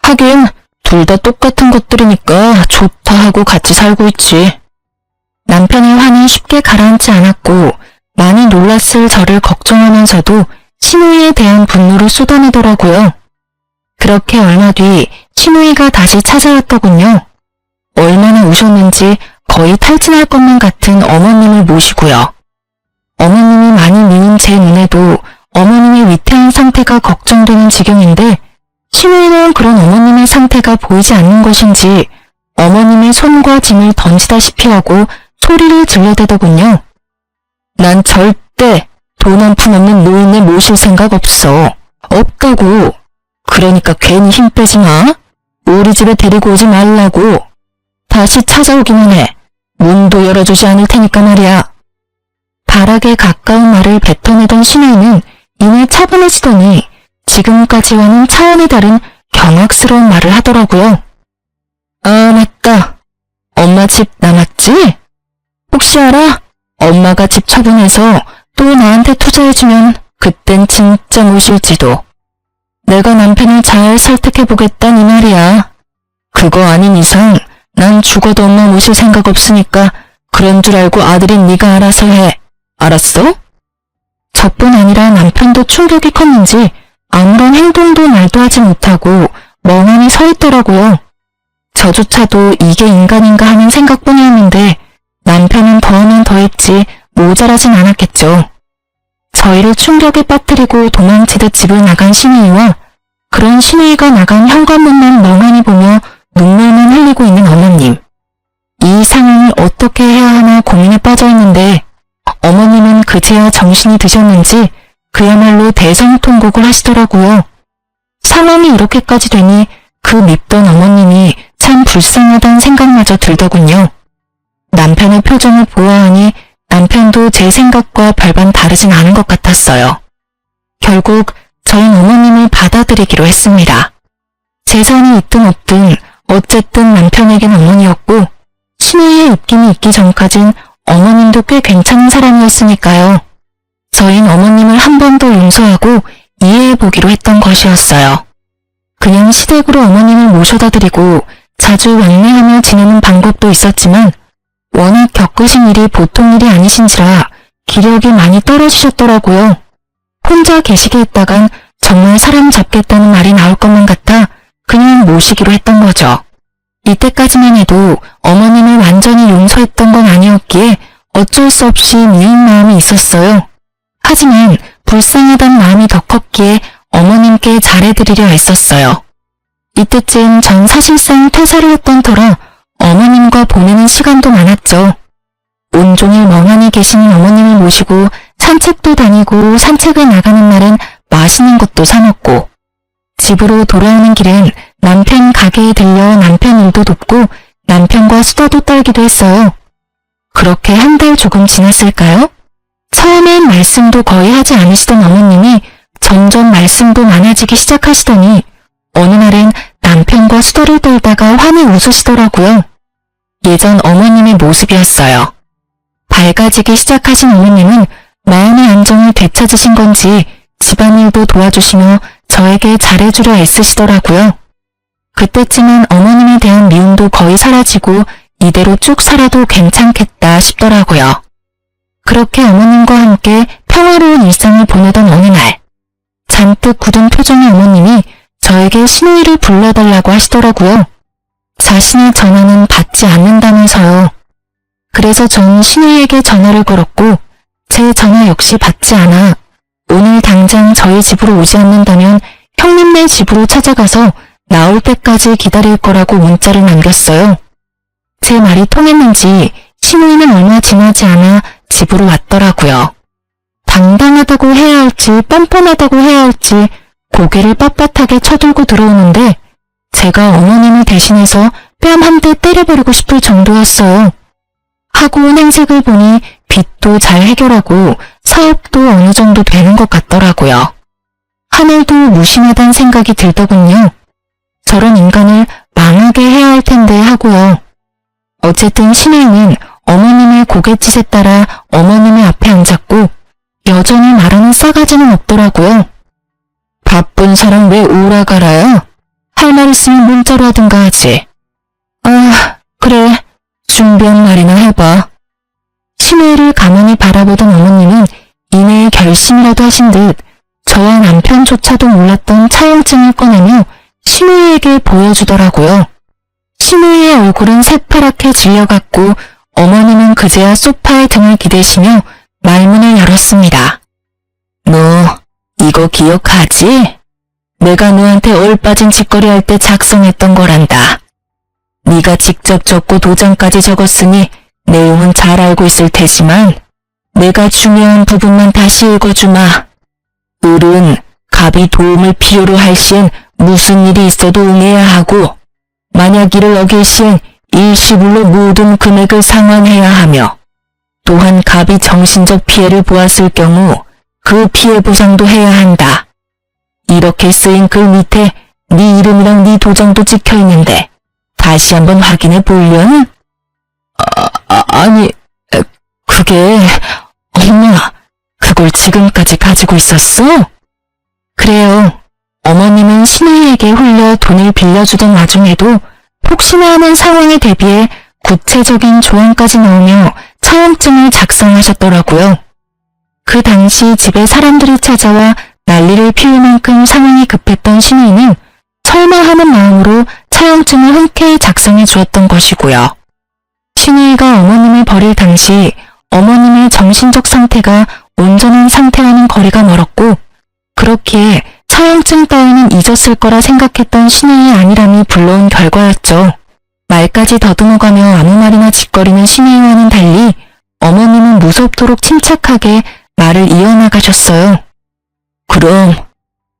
하긴 둘 다 똑같은 것들이니까 좋다 하고 같이 살고 있지. 남편의 화는 쉽게 가라앉지 않았고 많이 놀랐을 저를 걱정하면서도 신우이에 대한 분노를 쏟아내더라고요. 그렇게 얼마 뒤 신우이가 다시 찾아왔더군요. 얼마나 우셨는지 거의 탈진할 것만 같은 어머님을 모시고요. 어머님이 많이 미운 제 눈에도 어머님의 위태한 상태가 걱정되는 지경인데 신우이는 그런 어머님의 상태가 보이지 않는 것인지 어머님의 손과 짐을 던지다시피 하고 소리를 질러대더군요. 난 절대 돈 한 푼 없는 노인을 모실 생각 없어. 없다고. 그러니까 괜히 힘 빼지 마. 우리 집에 데리고 오지 말라고. 다시 찾아오기만 해. 문도 열어주지 않을 테니까 말이야. 발악에 가까운 말을 뱉어내던 신우이는 이내 차분해지더니 지금까지와는 차원이 다른 경악스러운 말을 하더라고요. 아, 맞다. 엄마 집 남았지? 혹시 알아? 엄마가 집 처분해서 또 나한테 투자해주면 그땐 진짜 모실지도. 내가 남편을 잘 설득해보겠단 이 말이야. 그거 아닌 이상 난 죽어도 엄마 모실 생각 없으니까 그런 줄 알고 아들인 네가 알아서 해. 알았어? 저뿐 아니라 남편도 충격이 컸는지 아무런 행동도 말도 하지 못하고 멍하니 서 있더라고요. 저조차도 이게 인간인가 하는 생각뿐이었는데 남편은 더하면 더했지 모자라진 않았겠죠. 저희를 충격에 빠뜨리고 도망치듯 집을 나간 신우이와 그런 신우이가 나간 현관문만 멍하니 보며 눈물만 흘리고 있는 어머님. 이 상황을 어떻게 해야 하나 고민에 빠져있는데 어머님은 그제야 정신이 드셨는지 그야말로 대성통곡을 하시더라고요. 상황이 이렇게까지 되니 그 밉던 어머님이 참 불쌍하다는 생각마저 들더군요. 남편의 표정을 보아하니 남편도 제 생각과 별반 다르진 않은 것 같았어요. 결국 저희는 어머님을 받아들이기로 했습니다. 재산이 있든 없든 어쨌든 남편에겐 어머니였고 신우이의 입김이 있기 전까진 어머님도 꽤 괜찮은 사람이었으니까요. 저희는 어머님을 한 번 더 용서하고 이해해보기로 했던 것이었어요. 그냥 시댁으로 어머님을 모셔다 드리고 자주 왕래하며 지내는 방법도 있었지만 워낙 겪으신 일이 보통 일이 아니신지라 기력이 많이 떨어지셨더라고요. 혼자 계시게 했다간 정말 사람 잡겠다는 말이 나올 것만 같아 그냥 모시기로 했던 거죠. 이때까지만 해도 어머님을 완전히 용서했던 건 아니었기에 어쩔 수 없이 미운 마음이 있었어요. 하지만 불쌍하단 마음이 더 컸기에 어머님께 잘해드리려 애썼어요. 이때쯤 전 사실상 퇴사를 했던 터라 어머님과 보내는 시간도 많았죠. 온종일 멍하니 계시는 어머님을 모시고 산책도 다니고 산책을 나가는 날엔 맛있는 것도 사 먹고 집으로 돌아오는 길엔 남편 가게에 들려 남편 일도 돕고 남편과 수다도 떨기도 했어요. 그렇게 한 달 조금 지났을까요? 처음엔 말씀도 거의 하지 않으시던 어머님이 점점 말씀도 많아지기 시작하시더니 어느 날엔 남편과 수다를 떨다가 환히 웃으시더라고요. 예전 어머님의 모습이었어요. 밝아지기 시작하신 어머님은 마음의 안정을 되찾으신 건지 집안일도 도와주시며 저에게 잘해주려 애쓰시더라고요. 그때쯤은 어머님에 대한 미움도 거의 사라지고 이대로 쭉 살아도 괜찮겠다 싶더라고요. 그렇게 어머님과 함께 평화로운 일상을 보내던 어느 날, 잔뜩 굳은 표정의 어머님이 저에게 신우이를 불러달라고 하시더라고요. 자신의 전화는 받지 않는다면서요. 그래서 전 신우이에게 전화를 걸었고 제 전화 역시 받지 않아 오늘 당장 저희 집으로 오지 않는다면 형님네 집으로 찾아가서 나올 때까지 기다릴 거라고 문자를 남겼어요. 제 말이 통했는지 신우이는 얼마 지나지 않아 집으로 왔더라고요. 당당하다고 해야 할지 뻔뻔하다고 해야 할지 고개를 빳빳하게 쳐들고 들어오는데 제가 어머님을 대신해서 뺨 한 대 때려버리고 싶을 정도였어요. 하고 온 행색을 보니 빚도 잘 해결하고 사업도 어느 정도 되는 것 같더라고요. 하늘도 무심하단 생각이 들더군요. 저런 인간을 망하게 해야 할 텐데 하고요. 어쨌든 신우이는 어머님의 고갯짓에 따라 어머님의 앞에 앉았고 여전히 말하는 싸가지는 없더라고요. 바쁜 사람 왜 오라가라야? 할 말 있으면 문자로 하든가 하지. 아, 그래. 준비한 말이나 해봐. 신우이를 가만히 바라보던 어머님은 이내에 결심이라도 하신 듯 저와 남편조차도 몰랐던 차용증을 꺼내며 신우이에게 보여주더라고요. 신우이의 얼굴은 새파랗게 질려갔고 어머님은 그제야 소파에 등을 기대시며 말문을 열었습니다. 너 이거 기억하지? 내가 너한테 얼빠진 짓거리 할 때 작성했던 거란다. 네가 직접 적고 도장까지 적었으니 내용은 잘 알고 있을 테지만 내가 중요한 부분만 다시 읽어주마. 을은 갑이 도움을 필요로 할 시엔 무슨 일이 있어도 응해야 하고 만약 이를 어길 시엔 일시불로 모든 금액을 상환해야 하며 또한 갑이 정신적 피해를 보았을 경우 그 피해 보상도 해야 한다. 이렇게 쓰인 글 밑에 네 이름이랑 네 도장도 찍혀 있는데 다시 한번 확인해 보려는? 아니, 그게... 엄마, 그걸 지금까지 가지고 있었어? 그래요. 어머님은 신우이에게 홀려 돈을 빌려주던 와중에도 혹시나 하는 상황에 대비해 구체적인 조항까지 넣으며 차용증을 작성하셨더라고요. 그 당시 집에 사람들이 찾아와 난리를 피울 만큼 상황이 급했던 신우이는 설마 하는 마음으로 차용증을 흔쾌히 작성해 주었던 것이고요. 신우이가 어머님을 버릴 당시 어머님의 정신적 상태가 온전한 상태와는 거리가 멀었고 그렇기에 차용증 따위는 잊었을 거라 생각했던 신우이의 안일함이 불러온 결과였죠. 말까지 더듬어가며 아무 말이나 짓거리는 신우이와는 달리 어머님은 무섭도록 침착하게 말을 이어나가셨어요. 그럼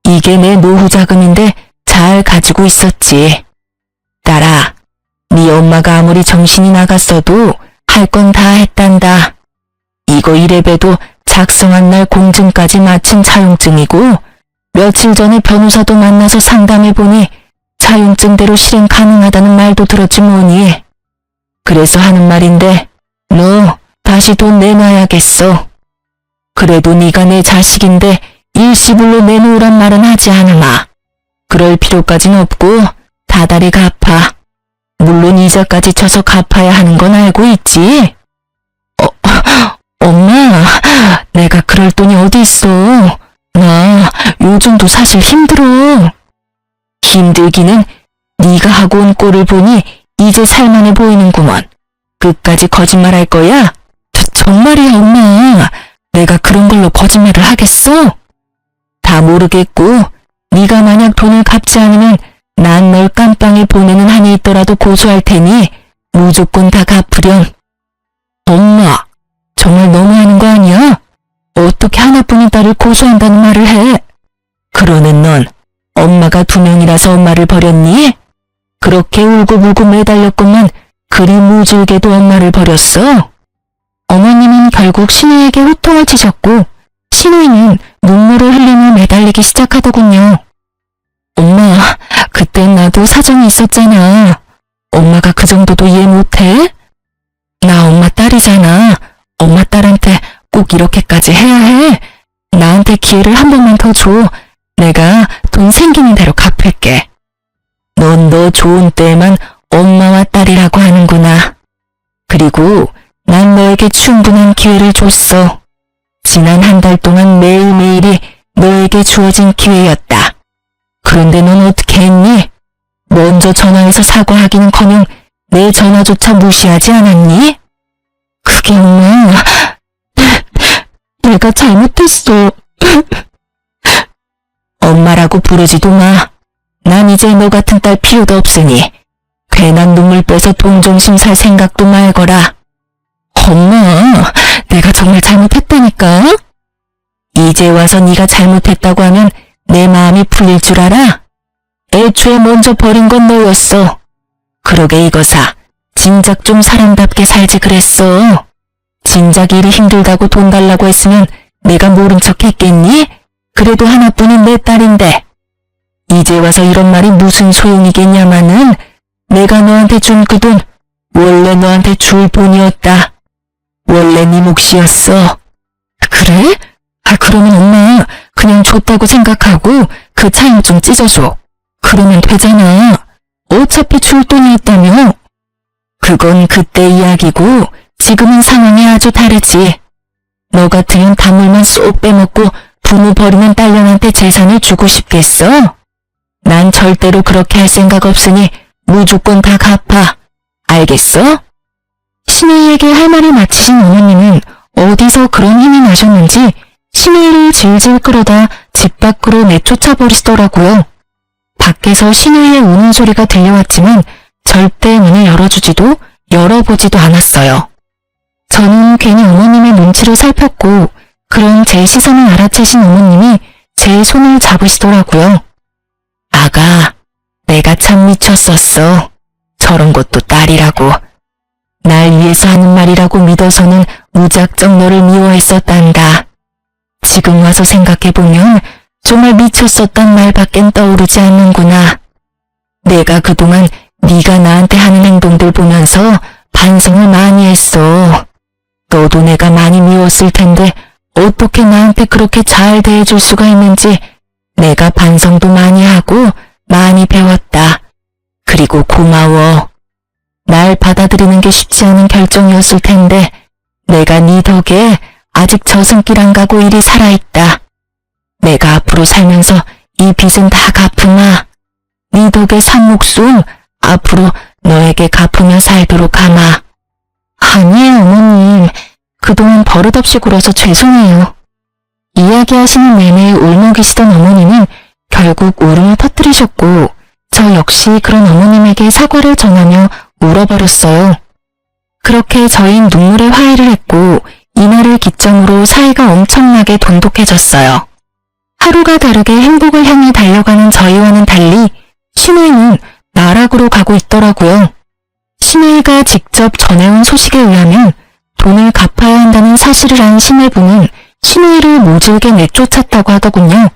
이게 내 노후 자금인데 잘 가지고 있었지. 딸아, 네 엄마가 아무리 정신이 나갔어도 할 건 다 했단다. 이거 이래봬도 작성한 날 공증까지 마친 차용증이고 며칠 전에 변호사도 만나서 상담해보니 차용증대로 실행 가능하다는 말도 들었지 뭐니. 그래서 하는 말인데 너 다시 돈 내놔야겠어. 그래도 네가 내 자식인데 일시불로 내놓으란 말은 하지 않으마. 그럴 필요까진 없고 다달이 갚아. 물론 이자까지 쳐서 갚아야 하는 건 알고 있지? 엄마, 내가 그럴 돈이 어디 있어. 나 요즘도 사실 힘들어. 힘들기는 네가 하고 온 꼴을 보니 이제 살만해 보이는구먼. 끝까지 거짓말할 거야? 정말이야 엄마. 내가 그런 걸로 거짓말을 하겠어? 다 모르겠고 네가 만약 돈을 갚지 않으면 난 널 깜빵에 보내는 한이 있더라도 고소할 테니 무조건 다 갚으렴. 엄마, 정말 너무하는 거 아니야? 어떻게 하나뿐인 딸을 고소한다는 말을 해? 그러는 넌 엄마가 2명이라서 엄마를 버렸니? 그렇게 울고불고 매달렸건만 그리 무질게도 엄마를 버렸어? 어머님은 결국 신우이에게 호통을 치셨고 신우이는 눈물을 흘리며 매달리기 시작하더군요. 엄마, 그땐 나도 사정이 있었잖아. 엄마가 그 정도도 이해 못해? 나 엄마 딸이잖아. 엄마 딸한테 꼭 이렇게까지 해야 해. 나한테 기회를 한 번만 더 줘. 내가 돈 생기는 대로 갚을게. 넌 너 좋은 때에만 엄마와 딸이라고 하는구나. 그리고 난 너에게 충분한 기회를 줬어. 지난 한 달 동안 매일매일이 너에게 주어진 기회였다. 그런데 넌 어떻게 했니? 먼저 전화해서 사과하기는커녕 내 전화조차 무시하지 않았니? 그게 엄마, 내가 잘못했어. 엄마라고 부르지도 마. 난 이제 너 같은 딸 필요도 없으니 괜한 눈물 빼서 돈 좀 살 생각도 말거라. 엄마, 내가 정말 잘못했다니까? 이제 와서 네가 잘못했다고 하면 내 마음이 풀릴 줄 알아? 애초에 먼저 버린 건 너였어. 그러게 이거사, 진작 좀 사람답게 살지 그랬어. 진작 일이 힘들다고 돈 달라고 했으면 내가 모른 척 했겠니? 그래도 하나뿐인 내 딸인데. 이제 와서 이런 말이 무슨 소용이겠냐마는 내가 너한테 준 그 돈 원래 너한테 줄 돈이었다. 원래 네 몫이었어. 그래? 그러면 엄마 그냥 줬다고 생각하고 그 차용증 찢어줘. 그러면 되잖아. 어차피 줄 돈이었다며. 그건 그때 이야기고 지금은 상황이 아주 다르지. 너 같으면 다물만 쏙 빼먹고 부모 버리는 딸년한테 재산을 주고 싶겠어? 난 절대로 그렇게 할 생각 없으니 무조건 다 갚아. 알겠어? 신우이에게 할 말을 마치신 어머님은 어디서 그런 힘이 나셨는지 신우이를 질질 끌어다 집 밖으로 내쫓아 버리시더라고요. 밖에서 신우이의 우는 소리가 들려왔지만 절대 문을 열어주지도 열어보지도 않았어요. 저는 괜히 어머님의 눈치를 살폈고 그런 제 시선을 알아채신 어머님이 제 손을 잡으시더라고요. 아가, 내가 참 미쳤었어. 저런 것도 딸이라고. 날 위해서 하는 말이라고 믿어서는 무작정 너를 미워했었단다. 지금 와서 생각해보면 정말 미쳤었단 말밖엔 떠오르지 않는구나. 내가 그동안 네가 나한테 하는 행동들 보면서 반성을 많이 했어. 너도 내가 많이 미웠을 텐데 어떻게 나한테 그렇게 잘 대해줄 수가 있는지 내가 반성도 많이 하고 많이 배웠다. 그리고 고마워. 날 받아들이는 게 쉽지 않은 결정이었을 텐데 내가 네 덕에 아직 저승길 안 가고 이리 살아있다. 내가 앞으로 살면서 이 빚은 다 갚으마. 네 덕에 산 목숨 앞으로 너에게 갚으며 살도록 하마. 아니에요, 어머님. 그동안 버릇없이 굴어서 죄송해요. 이야기하시는 내내 울먹이시던 어머니는 결국 울음을 터뜨리셨고 저 역시 그런 어머님에게 사과를 전하며 울어버렸어요. 그렇게 저흰 눈물의 화해를 했고 이날을 기점으로 사이가 엄청나게 돈독해졌어요. 하루가 다르게 행복을 향해 달려가는 저희와는 달리 신우이는 나락으로 가고 있더라고요. 신우이가 직접 전해온 소식에 의하면 돈을 갚아야 한다는 사실을 안 신혜부는 신우이를 모질게 내쫓았다고 하더군요.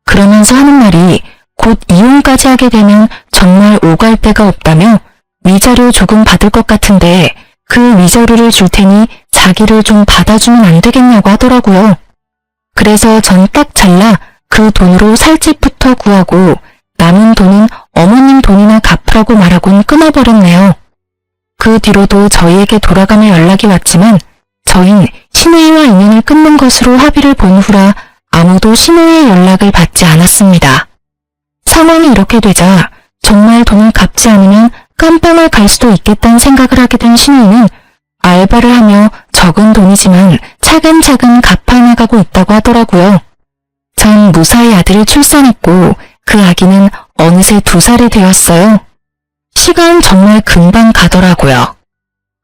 그러면서 하는 말이 곧 이혼까지 하게 되면 정말 오갈 데가 없다며 위자료 조금 받을 것 같은데 그 위자료를 줄 테니 자기를 좀 받아주면 안 되겠냐고 하더라고요. 그래서 전 딱 잘라 그 돈으로 살 집부터 구하고 남은 돈은 어머님 돈이나 갚으라고 말하곤 끊어버렸네요. 그 뒤로도 저희에게 돌아가며 연락이 왔지만 저흰 신우이와 인연을 끊는 것으로 합의를 본 후라 아무도 신우이의 연락을 받지 않았습니다. 상황이 이렇게 되자 정말 돈을 갚지 않으면 깜빵을 갈 수도 있겠다는 생각을 하게 된 신우이는 알바를 하며 적은 돈이지만 차근차근 갚아나가고 있다고 하더라고요. 전 무사히 아들을 출산했고 그 아기는 어느새 2살이 되었어요. 시간 정말 금방 가더라고요.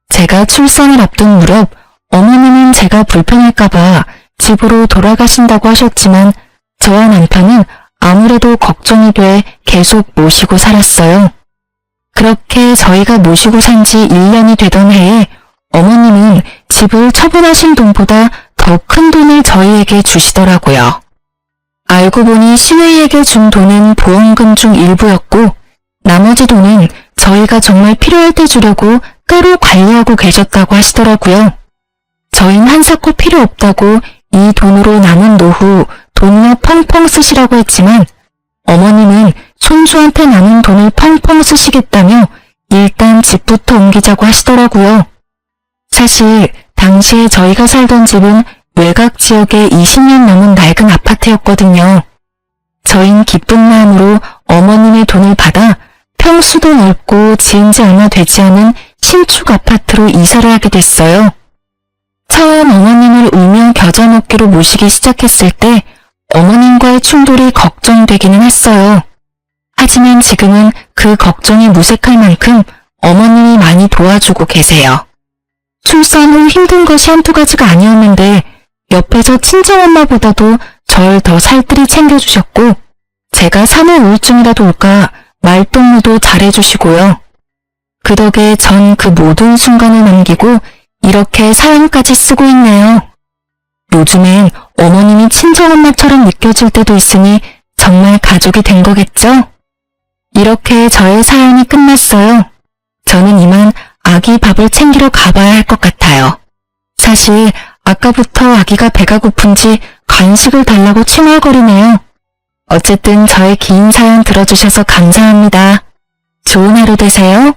제가 출산을 앞둔 무렵 어머님은 제가 불편할까봐 집으로 돌아가신다고 하셨지만 저와 남편은 아무래도 걱정이 돼 계속 모시고 살았어요. 그렇게 저희가 모시고 산 지 1년이 되던 해에 어머님은 집을 처분하신 돈보다 더 큰 돈을 저희에게 주시더라고요. 알고 보니 신우이에게 준 돈은 보험금 중 일부였고 나머지 돈은 저희가 정말 필요할 때 주려고 따로 관리하고 계셨다고 하시더라고요. 저희는 한사코 필요 없다고 이 돈으로 남은 노후 돈이나 펑펑 쓰시라고 했지만 어머님은 손주한테 남은 돈을 펑펑 쓰시겠다며 일단 집부터 옮기자고 하시더라고요. 사실 당시에 저희가 살던 집은 외곽 지역의 20년 넘은 낡은 아파트였거든요. 저희는 기쁜 마음으로 어머님의 돈을 받아 평수도 넓고 지은 지 얼마 되지 않은 신축 아파트로 이사를 하게 됐어요. 처음 어머님을 울며 겨자 먹기로 모시기 시작했을 때 어머님과의 충돌이 걱정되기는 했어요. 하지만 지금은 그 걱정이 무색할 만큼 어머님이 많이 도와주고 계세요. 출산 후 힘든 것이 한두 가지가 아니었는데 옆에서 친정엄마보다도 절 더 살뜰히 챙겨주셨고 제가 산후 우울증이라도 올까 말동무도 잘해주시고요. 그 덕에 전 그 모든 순간을 남기고 이렇게 사연까지 쓰고 있네요. 요즘엔 어머님이 친정엄마처럼 느껴질 때도 있으니 정말 가족이 된 거겠죠? 이렇게 저의 사연이 끝났어요. 저는 이만 아기 밥을 챙기러 가봐야 할 것 같아요. 사실 아까부터 아기가 배가 고픈지 간식을 달라고 칭얼거리네요. 어쨌든 저의 긴 사연 들어주셔서 감사합니다. 좋은 하루 되세요.